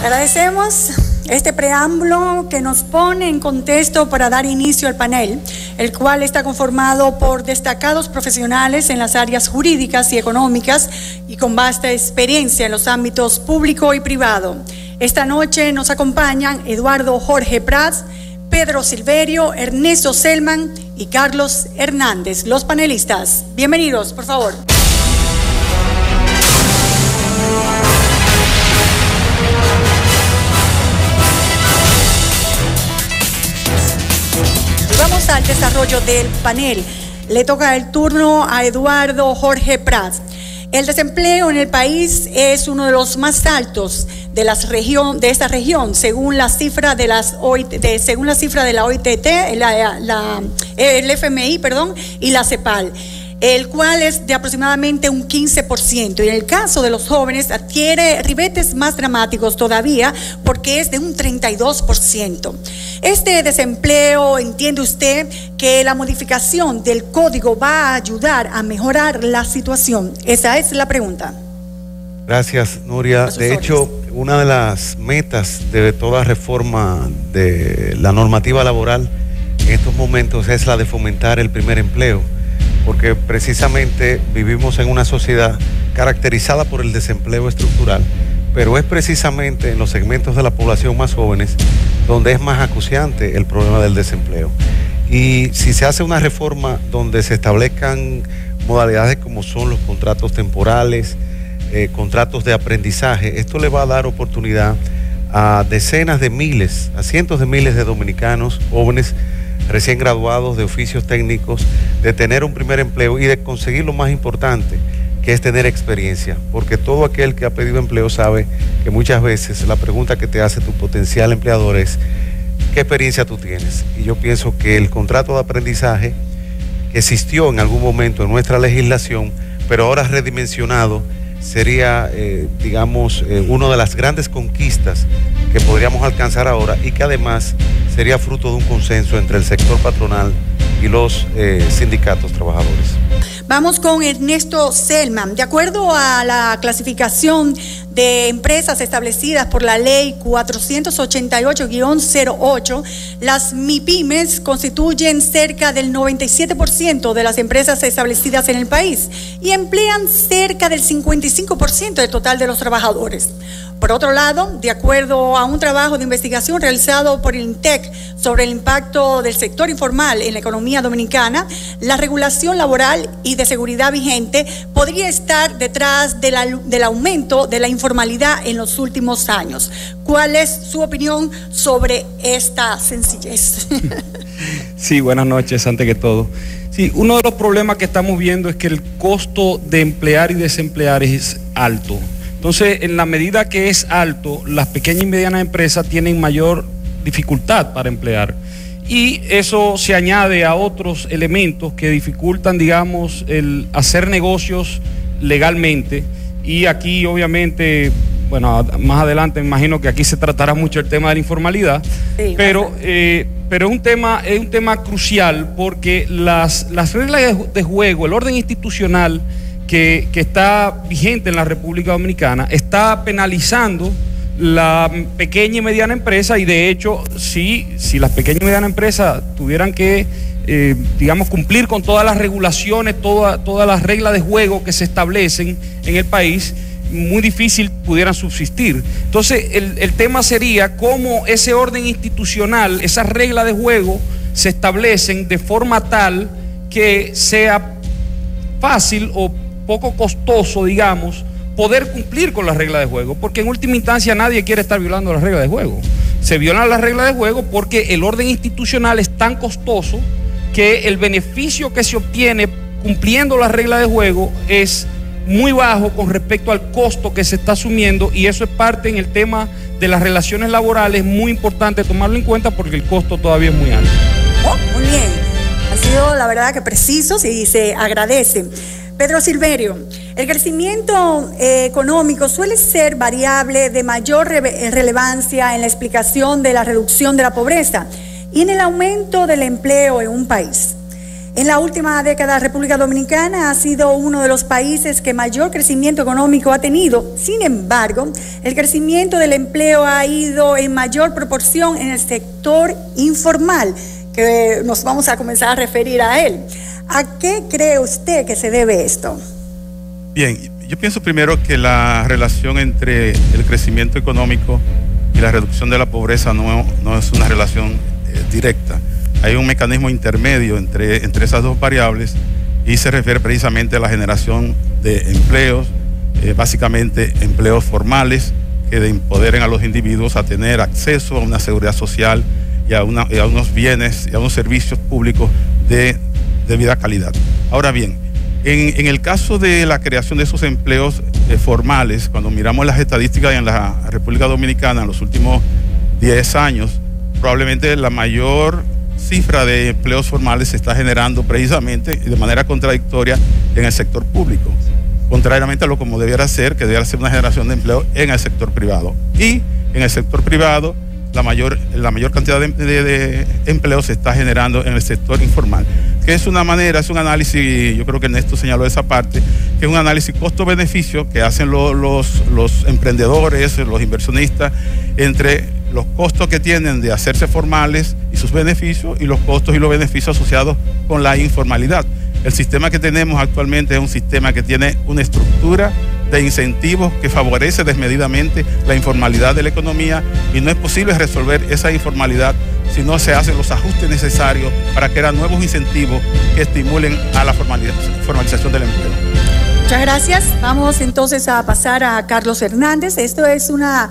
Agradecemos este preámbulo que nos pone en contexto para dar inicio al panel, el cual está conformado por destacados profesionales en las áreas jurídicas y económicas y con vasta experiencia en los ámbitos público y privado. Esta noche nos acompañan Eduardo Jorge Prats, Pedro Silverio, Ernesto Selman y Carlos Hernández, los panelistas. Bienvenidos, por favor. Vamos al desarrollo del panel. Le toca el turno a Eduardo Jorge Prats. El desempleo en el país es uno de los más altos de esta región, según la cifra de la OIT, el FMI, y la CEPAL, el cual es de aproximadamente un 15%. Y en el caso de los jóvenes adquiere ribetes más dramáticos todavía porque es de un 32%. Este desempleo, ¿entiende usted que la modificación del código va a ayudar a mejorar la situación? Esa es la pregunta. Gracias, Nuria. De hecho, una de las metas de toda reforma de la normativa laboral en estos momentos es la de fomentar el primer empleo, porque precisamente vivimos en una sociedad caracterizada por el desempleo estructural, pero es precisamente en los segmentos de la población más jóvenes donde es más acuciante el problema del desempleo. Y si se hace una reforma donde se establezcan modalidades como son los contratos temporales, contratos de aprendizaje, esto le va a dar oportunidad a decenas de miles, a cientos de miles de dominicanos jóvenes recién graduados de oficios técnicos, de tener un primer empleo y de conseguir lo más importante, que es tener experiencia, porque todo aquel que ha pedido empleo sabe que muchas veces la pregunta que te hace tu potencial empleador es ¿qué experiencia tú tienes? Y yo pienso que el contrato de aprendizaje que existió en algún momento en nuestra legislación, pero ahora redimensionado, sería, una de las grandes conquistas que podríamos alcanzar ahora y que además sería fruto de un consenso entre el sector patronal y los sindicatos trabajadores. Vamos con Ernesto Selman. De acuerdo a la clasificación de empresas establecidas por la ley 488-08, las MIPYMES constituyen cerca del 97% de las empresas establecidas en el país y emplean cerca del 55% del total de los trabajadores. Por otro lado, de acuerdo a un trabajo de investigación realizado por el INTEC sobre el impacto del sector informal en la economía dominicana, la regulación laboral y de seguridad vigente podría estar detrás del aumento de la informalidad en los últimos años. ¿Cuál es su opinión sobre esta sencillez? Sí, buenas noches, antes que todo. Sí, uno de los problemas que estamos viendo es que el costo de emplear y desemplear es alto. Entonces, en la medida que es alto, las pequeñas y medianas empresas tienen mayor dificultad para emplear. Y eso se añade a otros elementos que dificultan, digamos, el hacer negocios legalmente. Y aquí, obviamente, bueno, más adelante me imagino que aquí se tratará mucho el tema de la informalidad. Sí, pero es un tema crucial porque las reglas de juego, el orden institucional que está vigente en la República Dominicana, está penalizando la pequeña y mediana empresa y de hecho, si las pequeñas y medianas empresas tuvieran que, cumplir con todas las regulaciones, todas las reglas de juego que se establecen en el país, muy difícil pudieran subsistir. Entonces, el tema sería cómo ese orden institucional, esas reglas de juego se establecen de forma tal que sea fácil o poco costoso, digamos, poder cumplir con las reglas de juego, porque en última instancia nadie quiere estar violando las reglas de juego. Se violan las reglas de juego porque el orden institucional es tan costoso que el beneficio que se obtiene cumpliendo las reglas de juego es muy bajo con respecto al costo que se está asumiendo, y eso es parte en el tema de las relaciones laborales, muy importante tomarlo en cuenta porque el costo todavía es muy alto. Muy bien, ha sido la verdad que precisos y se agradece. Pedro Silverio, el crecimiento económico suele ser variable de mayor relevancia en la explicación de la reducción de la pobreza y en el aumento del empleo en un país. En la última década, República Dominicana ha sido uno de los países que mayor crecimiento económico ha tenido. Sin embargo, el crecimiento del empleo ha ido en mayor proporción en el sector informal, que nos vamos a comenzar a referir a él. ¿A qué cree usted que se debe esto? Bien, yo pienso primero que la relación entre el crecimiento económico y la reducción de la pobreza no es una relación directa. Hay un mecanismo intermedio entre esas dos variables y se refiere precisamente a la generación de empleos, básicamente empleos formales que empoderen a los individuos a tener acceso a una seguridad social y a unos bienes y a unos servicios públicos de debida calidad. Ahora bien, en el caso de la creación de esos empleos formales, cuando miramos las estadísticas en la República Dominicana en los últimos 10 años, probablemente la mayor cifra de empleos formales se está generando precisamente y de manera contradictoria en el sector público, contrariamente a lo como debiera ser, que debiera ser una generación de empleo en el sector privado. Y en el sector privado la mayor cantidad de empleo se está generando en el sector informal, que es una manera, es un análisis, yo creo que Néstor señaló esa parte, que es un análisis costo-beneficio que hacen los emprendedores, los inversionistas, entre los costos que tienen de hacerse formales y sus beneficios y los costos y los beneficios asociados con la informalidad. El sistema que tenemos actualmente es un sistema que tiene una estructura de incentivos que favorece desmedidamente la informalidad de la economía y no es posible resolver esa informalidad si no se hacen los ajustes necesarios para crear nuevos incentivos que estimulen a la formalización del empleo. Muchas gracias. Vamos entonces a pasar a Carlos Hernández. Esto es una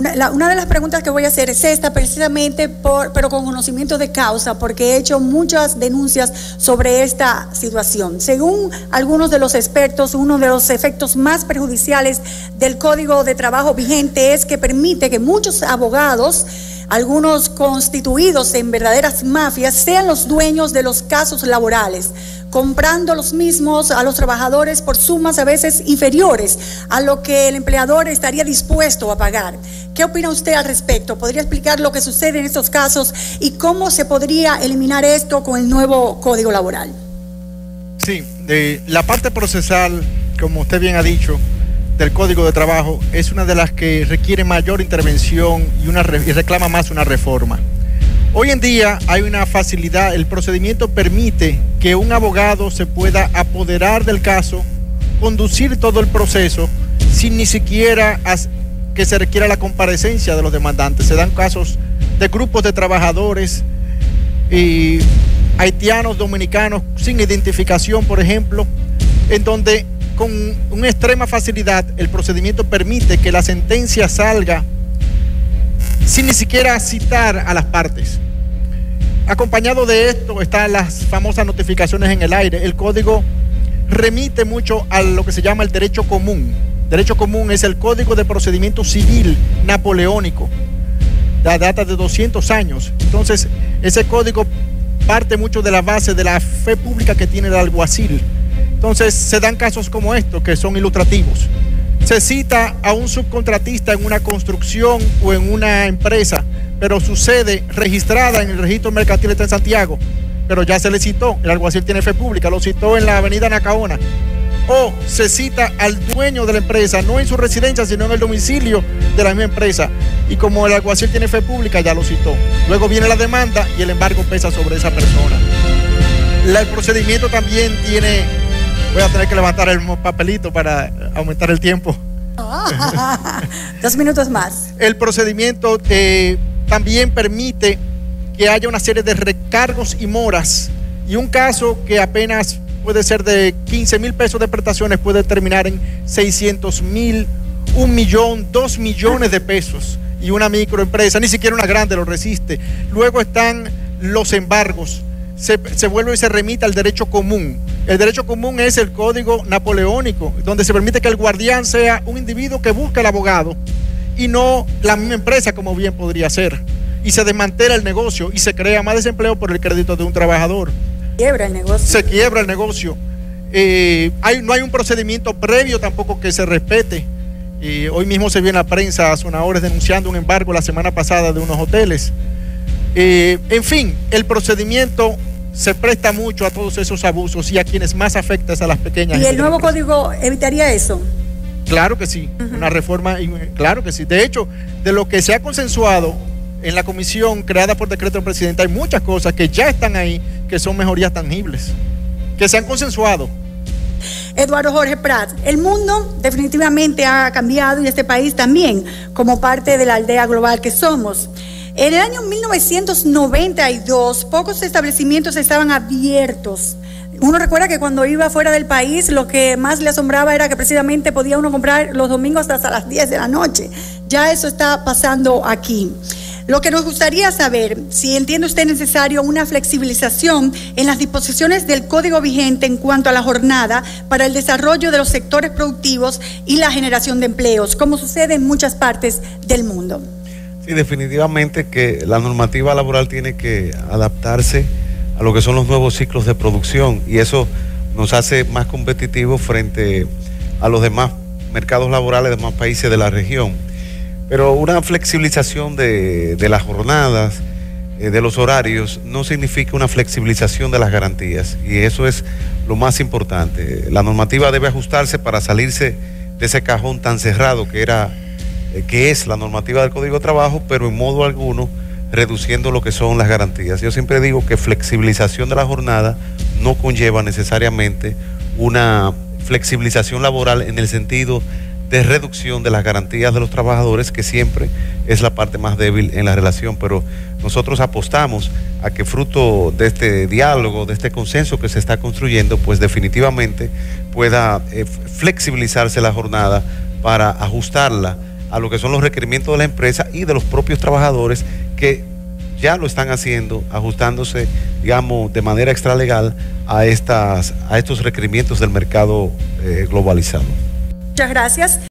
de las preguntas que voy a hacer es esta, precisamente pero con conocimiento de causa, porque he hecho muchas denuncias sobre esta situación. Según algunos de los expertos, uno de los efectos más perjudiciales del Código de Trabajo vigente es que permite que muchos abogados, algunos constituidos en verdaderas mafias, sean los dueños de los casos laborales, comprando los mismos a los trabajadores por sumas a veces inferiores a lo que el empleador estaría dispuesto a pagar. ¿Qué opina usted al respecto? ¿Podría explicar lo que sucede en estos casos y cómo se podría eliminar esto con el nuevo Código Laboral? Sí, de la parte procesal, como usted bien ha dicho, del Código de Trabajo es una de las que requiere mayor intervención y reclama más una reforma. Hoy en día hay una facilidad, el procedimiento permite que un abogado se pueda apoderar del caso, conducir todo el proceso sin ni siquiera que se requiera la comparecencia de los demandantes. Se dan casos de grupos de trabajadores haitianos, dominicanos sin identificación, por ejemplo, en donde con una extrema facilidad el procedimiento permite que la sentencia salga sin ni siquiera citar a las partes. Acompañado de esto están las famosas notificaciones en el aire. El código remite mucho a lo que se llama el derecho común. Derecho común es el Código de Procedimiento Civil napoleónico, data de 200 años. Entonces, ese código parte mucho de la base de la fe pública que tiene el alguacil. Entonces, se dan casos como estos que son ilustrativos. Se cita a un subcontratista en una construcción o en una empresa, pero su sede registrada en el registro mercantil está en Santiago, pero ya se le citó, el alguacil tiene fe pública, lo citó en la avenida Nacaona. O se cita al dueño de la empresa, no en su residencia, sino en el domicilio de la misma empresa, y como el alguacil tiene fe pública, ya lo citó. Luego viene la demanda y el embargo pesa sobre esa persona. El procedimiento también tiene... Voy a tener que levantar el papelito para aumentar el tiempo. 2 minutos más. El procedimiento también permite que haya una serie de recargos y moras. Y un caso que apenas puede ser de 15,000 pesos de prestaciones puede terminar en 600,000, 1 millón, 2 millones de pesos. Y una microempresa, ni siquiera una grande, lo resiste. Luego están los embargos. Se vuelve y se remite al derecho común. El derecho común es el código napoleónico, donde se permite que el guardián sea un individuo que busque al abogado y no la misma empresa, como bien podría ser. Y se desmantela el negocio y se crea más desempleo por el crédito de un trabajador. Quiebra el negocio. Se quiebra el negocio. No hay un procedimiento previo tampoco que se respete. Hoy mismo se vio en la prensa a Sonadores denunciando un embargo la semana pasada de unos hoteles. En fin, el procedimiento se presta mucho a todos esos abusos y a quienes más afecta es a las pequeñas. ¿Y el nuevo código evitaría eso? Claro que sí, una reforma, claro que sí. De hecho, de lo que se ha consensuado en la comisión creada por decreto del presidente, hay muchas cosas que ya están ahí, que son mejorías tangibles, que se han consensuado. Eduardo Jorge Prats, el mundo definitivamente ha cambiado y este país también, como parte de la aldea global que somos. En el año 1992, pocos establecimientos estaban abiertos. Uno recuerda que cuando iba fuera del país, lo que más le asombraba era que precisamente podía uno comprar los domingos hasta las 10 de la noche. Ya eso está pasando aquí. Lo que nos gustaría saber, si entiende usted necesario una flexibilización en las disposiciones del código vigente en cuanto a la jornada para el desarrollo de los sectores productivos y la generación de empleos, como sucede en muchas partes del mundo. Sí, definitivamente que la normativa laboral tiene que adaptarse a lo que son los nuevos ciclos de producción y eso nos hace más competitivos frente a los demás mercados laborales de demás países de la región. Pero una flexibilización de las jornadas, de los horarios, no significa una flexibilización de las garantías y eso es lo más importante. La normativa debe ajustarse para salirse de ese cajón tan cerrado que es la normativa del Código de Trabajo, pero en modo alguno reduciendo lo que son las garantías. Yo siempre digo que flexibilización de la jornada no conlleva necesariamente una flexibilización laboral en el sentido de reducción de las garantías de los trabajadores, que siempre es la parte más débil en la relación, pero nosotros apostamos a que fruto de este diálogo, de este consenso que se está construyendo, pues definitivamente pueda flexibilizarse la jornada para ajustarla a lo que son los requerimientos de la empresa y de los propios trabajadores que ya lo están haciendo, ajustándose, digamos, de manera extralegal a estos requerimientos del mercado globalizado. Muchas gracias.